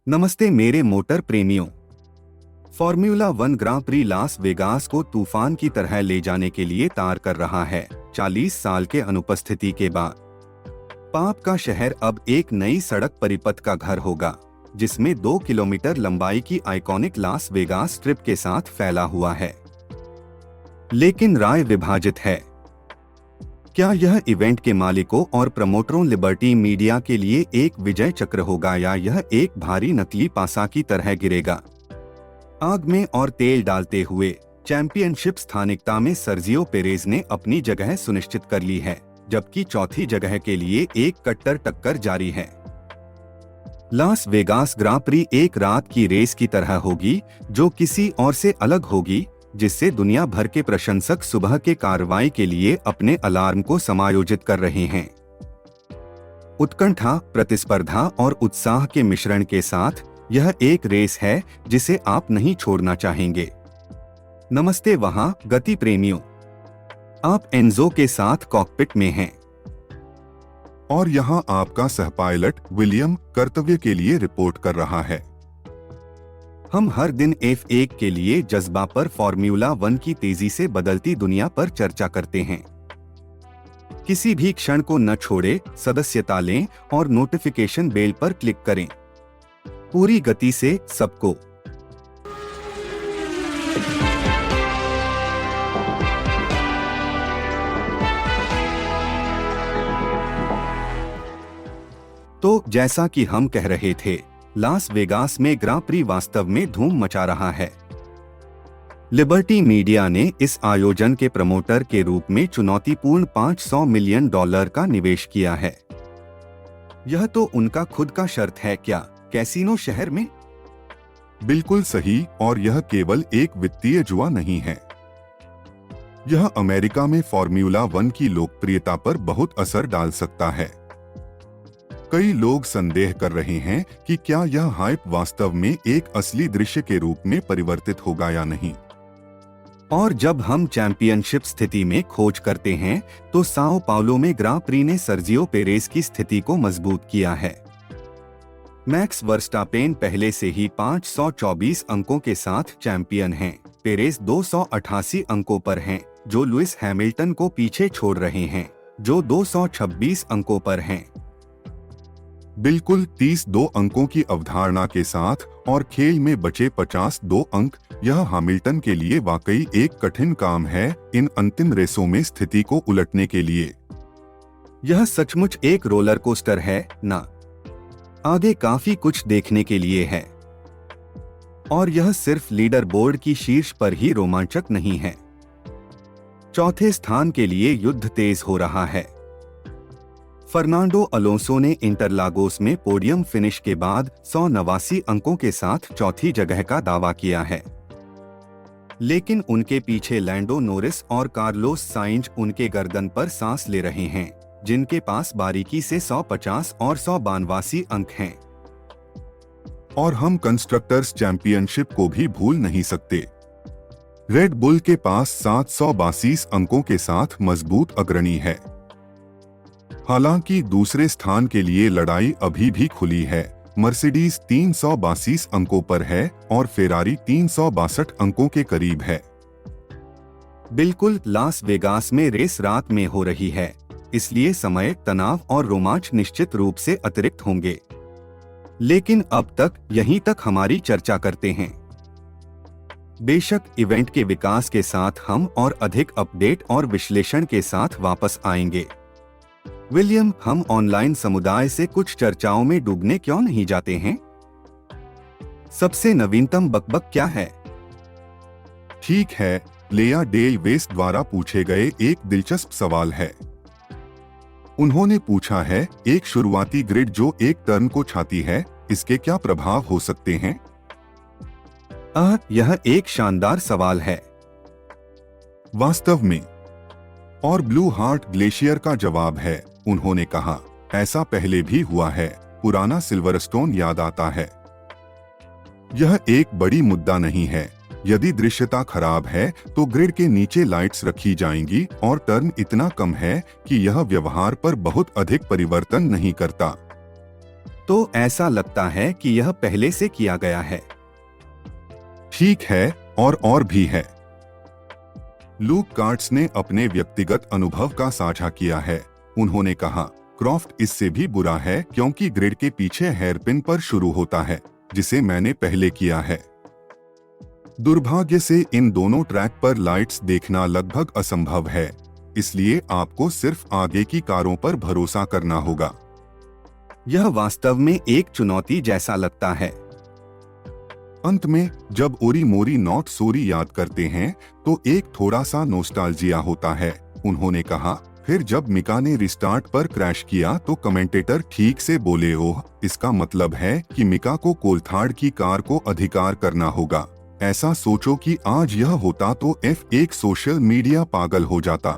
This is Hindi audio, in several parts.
नमस्ते मेरे मोटर प्रेमियों। फॉर्मूला वन ग्रां प्री लास वेगास को तूफान की तरह ले जाने के लिए तैयार कर रहा है। 40 साल के अनुपस्थिति के बाद पाप का शहर अब एक नई सड़क परिपथ का घर होगा, जिसमें 2 किलोमीटर लंबाई की आइकॉनिक लास वेगास स्ट्रिप के साथ फैला हुआ है। लेकिन राय विभाजित है। क्या यह इवेंट के मालिकों और प्रमोटरों लिबर्टी मीडिया के लिए एक विजय चक्र होगा, या यह एक भारी नकली पासा की तरह गिरेगा? आग में और तेल डालते हुए चैंपियनशिप स्थानिकता में सर्जियो पेरेज ने अपनी जगह सुनिश्चित कर ली है, जबकि चौथी जगह के लिए एक कट्टर टक्कर जारी है। लास वेगास ग्रां प्री एक रात की रेस की तरह होगी, जो किसी और से अलग होगी, जिससे दुनिया भर के प्रशंसक सुबह के कार्रवाई के लिए अपने अलार्म को समायोजित कर रहे हैं। उत्कंठा, प्रतिस्पर्धा और उत्साह के मिश्रण के साथ यह एक रेस है जिसे आप नहीं छोड़ना चाहेंगे। नमस्ते वहां गति प्रेमियों, आप एनजो के साथ कॉकपिट में हैं। और यहाँ आपका सहपायलट विलियम कर्तव्य के लिए रिपोर्ट कर रहा है। हम हर दिन F1 के लिए जज्बा पर फॉर्मूला वन की तेजी से बदलती दुनिया पर चर्चा करते हैं। किसी भी क्षण को न छोड़े, सदस्यता लें और नोटिफिकेशन बेल पर क्लिक करें। पूरी गति से सबको। तो जैसा कि हम कह रहे थे, लास वेगास में ग्रां प्री वास्तव में धूम मचा रहा है। लिबर्टी मीडिया ने इस आयोजन के प्रमोटर के रूप में चुनौतीपूर्ण $500 मिलियन का निवेश किया है। यह तो उनका खुद का शर्त है क्या, कैसीनो शहर में? बिल्कुल सही, और यह केवल एक वित्तीय जुआ नहीं है। यह अमेरिका में फॉर्मूला वन की लोकप्रियता पर बहुत असर डाल सकता है। कई लोग संदेह कर रहे हैं कि क्या यह हाइप वास्तव में एक असली दृश्य के रूप में परिवर्तित होगा या नहीं। और जब हम चैंपियनशिप स्थिति में खोज करते हैं, तो साओ पाउलो में ग्रां प्री ने सर्जियो पेरेज की स्थिति को मजबूत किया है। मैक्स वर्स्टापेन पहले से ही 524 अंकों के साथ चैंपियन हैं। पेरेज 288 अंकों पर हैं, जो लुइस हैमिल्टन को पीछे छोड़ रहे हैं, जो 226 अंकों पर हैं। बिल्कुल 32 अंकों की अवधारणा के साथ और खेल में बचे 52 अंक, यह हैमिल्टन के लिए वाकई एक कठिन काम है इन अंतिम रेसों में स्थिति को उलटने के लिए। यह सचमुच एक रोलर कोस्टर है ना? आगे काफी कुछ देखने के लिए है। और यह सिर्फ लीडर बोर्ड की शीर्ष पर ही रोमांचक नहीं है। चौथे स्थान के लिए युद्ध तेज हो रहा है। फर्नांडो अलोंसो ने इंटरलागोस में पोडियम फिनिश के बाद 189 अंकों के साथ चौथी जगह का दावा किया है। लेकिन उनके पीछे लैंडो नोरिस और कार्लोस साइंज उनके गर्दन पर सांस ले रहे हैं, जिनके पास बारीकी से 150 और 182 अंक हैं। और हम कंस्ट्रक्टर्स चैंपियनशिप को भी भूल नहीं सकते। रेड बुल के पास 732 अंकों के साथ मजबूत अग्रणी है। हालांकि दूसरे स्थान के लिए लड़ाई अभी भी खुली है। मर्सिडीज 332 अंकों पर है और फेरारी 362 अंकों के करीब है। बिल्कुल, लास वेगास में रेस रात में हो रही है, इसलिए समय, तनाव और रोमांच निश्चित रूप से अतिरिक्त होंगे। लेकिन अब तक यहीं तक हमारी चर्चा करते हैं। बेशक इवेंट के विकास के साथ हम और अधिक अपडेट और विश्लेषण के साथ वापस आएंगे। विलियम, हम ऑनलाइन समुदाय से कुछ चर्चाओं में डूबने क्यों नहीं जाते हैं? सबसे नवीनतम बकबक क्या है? ठीक है, लेया डेल वेस्ट द्वारा पूछे गए एक दिलचस्प सवाल है। उन्होंने पूछा है, एक शुरुआती ग्रिड जो एक टर्न को छाती है, इसके क्या प्रभाव हो सकते हैं? यह एक शानदार सवाल है। वास्तव में। और ब्लू हार्ट ग्लेशियर का जवाब है, उन्होंने कहा, ऐसा पहले भी हुआ है, पुराना सिल्वरस्टोन याद आता है। यह एक बड़ी मुद्दा नहीं है। यदि दृश्यता खराब है तो ग्रिड के नीचे लाइट्स रखी जाएंगी और टर्न इतना कम है कि यह व्यवहार पर बहुत अधिक परिवर्तन नहीं करता। तो ऐसा लगता है कि यह पहले से किया गया है। ठीक है, और भी है। लूक कार्ट्स ने अपने व्यक्तिगत अनुभव का साझा किया है। उन्होंने कहा, क्रॉफ्ट इससे भी बुरा है क्योंकि ग्रिड के पीछे हेयरपिन पर शुरू होता है, जिसे मैंने पहले किया है। दुर्भाग्य से इन दोनों ट्रैक पर लाइट्स देखना लगभग असंभव है, इसलिए आपको सिर्फ आगे की कारों पर भरोसा करना होगा। यह वास्तव में एक चुनौती जैसा लगता है। अंत में जब ओरी मोरी नॉट सोरी याद करते हैं तो एक थोड़ा सा नोस्टाल्जिया होता है। उन्होंने कहा, फिर जब मिका ने रिस्टार्ट पर क्रैश किया तो कमेंटेटर ठीक से बोले, ओह, इसका मतलब है कि मिका को कोल्थार्ड की कार को अधिकार करना होगा। ऐसा सोचो कि आज यह होता तो F1 सोशल मीडिया पागल हो जाता।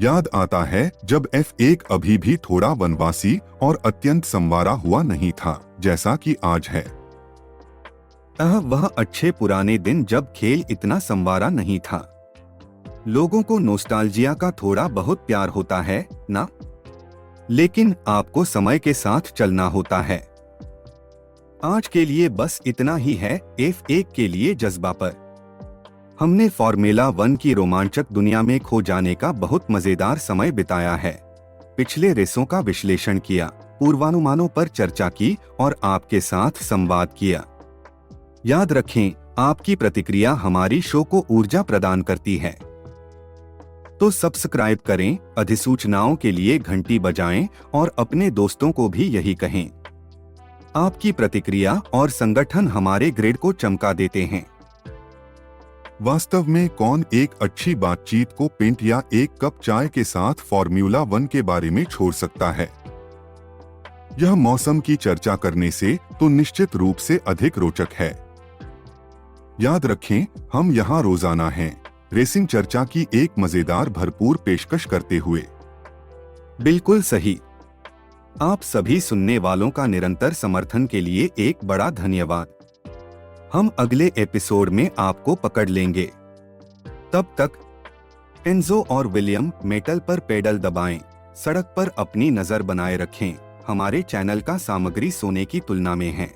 याद आता है जब F1 अभी भी थोड़ा वनवासी और अत्यंत संवारा हुआ नहीं था जैसा कि आज है। वह अच्छे पुराने दिन जब खेल इतना संवारा नहीं था। लोगों को नोस्टाल्जिया का थोड़ा बहुत प्यार होता है ना? लेकिन आपको समय के साथ चलना होता है। आज के लिए बस इतना ही है F1 के लिए जज्बा पर। हमने फॉर्मूला 1 की रोमांचक दुनिया में खो जाने का बहुत मजेदार समय बिताया है। पिछले रेसों का विश्लेषण किया, पूर्वानुमानों पर चर्चा की और आपके साथ संवाद किया। याद रखें, आपकी प्रतिक्रिया हमारी शो को ऊर्जा प्रदान करती है। तो सब्सक्राइब करें, अधिसूचनाओं के लिए घंटी बजाएं और अपने दोस्तों को भी यही कहें। आपकी प्रतिक्रिया और संगठन हमारे ग्रेड को चमका देते हैं। वास्तव में कौन एक अच्छी बातचीत को पिंट या एक कप चाय के साथ फॉर्मूला 1 के बारे में छोड़ सकता है? यह मौसम की चर्चा करने से तो निश्चित रूप से अधिक रोचक है। याद रखें, हम यहाँ रोजाना हैं, रेसिंग चर्चा की एक मजेदार भरपूर पेशकश करते हुए। बिल्कुल सही। आप सभी सुनने वालों का निरंतर समर्थन के लिए एक बड़ा धन्यवाद। हम अगले एपिसोड में आपको पकड़ लेंगे। तब तक एंजो और विलियम मेटल पर पेडल दबाएं, सड़क पर अपनी नजर बनाए रखें। हमारे चैनल का सामग्री सोने की तुलना में है।